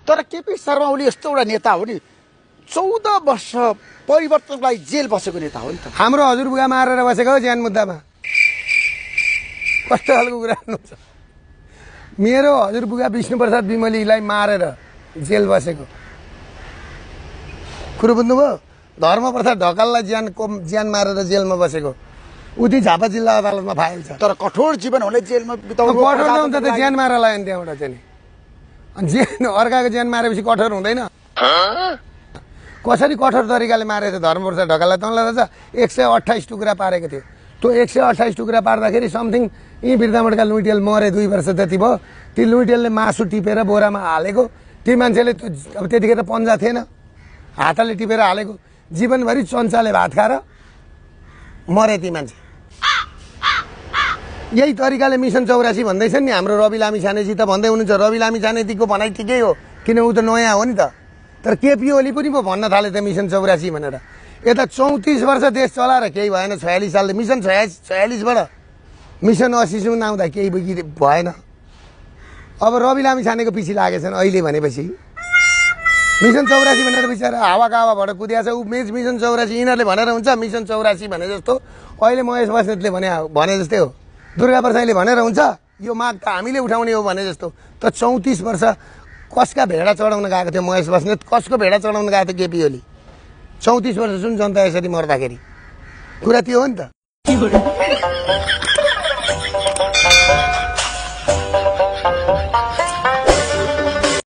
तर केपी शर्मा ओली यस्तो एउटा नेता हो नि 14 वर्ष परिवर्तनलाई जेल बसेको नेता हो नि त। हाम्रो हजुरबुवा मारेर बसेको हो ज्यान मुद्दामा। कस्तो खालको कुरा गर्नुहुन्छ? मेरो हजुरबुवा विष्णुप्रसाद विमलीलाई मारेर जेल बसेको कुरो बुझ्नुभयो? धर्मप्रसाद ढकाललाई ज्यान मारेर जेलमा बसेको उति झापा जिल्ला अदालतमा फाइल छ। तर कठोर जीवन हुने जेलमा बिताउनु कठोर त हुन्छ त ज्यान मारेर लाग्यो नि त्यहाँबाट चाहिँ। अनि ज्यान अर्काको ज्यान मारेपछि कठोर हुँदैन? कसरी कठोर तरिकाले मारेको थियो धर्मप्रसाद ढकाललाई? तँलाई थाहा छ 128 टुक्रा पारेको थियो। त्यो 128 टुक्रा पार्दाखेरि समथिङ यी बिर्दामठका लुइटेल मरे 2 वर्ष जति भयो। ती लुइटेलले मासु टिपेर बोरामा हालेको। ती मान्छेले अब त्यतिखेर पन्जा थिएन, हातले टिपेर हालेको। जीवनभरि चन्चाले भात खाएर मरे ती मान्छे। यही तरिकाले मिसन 84 भन्दैछन् नि हाम्रो रवि लामिछानेजी त भन्दै हुनुहुन्छ। रवि लामिछानेजीको भनाइ ठिकै हो किन ऊ त नयाँ हो नि त। तर केपी ओली पनि पो भन्न थाले त मिसन 84 भनेर। यता 34 वर्ष देश चलाएर केही भएन। 46 सालले मिसन 46बाट मिसन 80 सुन आउँदा केही भएन। अब रवि लामिछानेको पछि लागेछन् अहिले भनेपछि मिसन 84 भनेर बिचरा हावाका हावाबाट कुदिया छ। ऊ मिसन 84 यिनीहरूले भनेर हुन्छ मिसन 84 भने जस्तो अहिले महेश बस्नेतले भने जस्तै हो। दुर्गा प्रसाईले भनेर हुन्छ यो माग त हामीले उठाउने हो भने जस्तो। त 34 वर्ष कसका भेडा चढाउन गएको थियो महेश बस्नेत? कसको भेडा चढाउन गएको थियो केपी ओली? 34 वर्ष सुन जनता यसरी मर्दाखेरि कुरा त्यो हो नि त।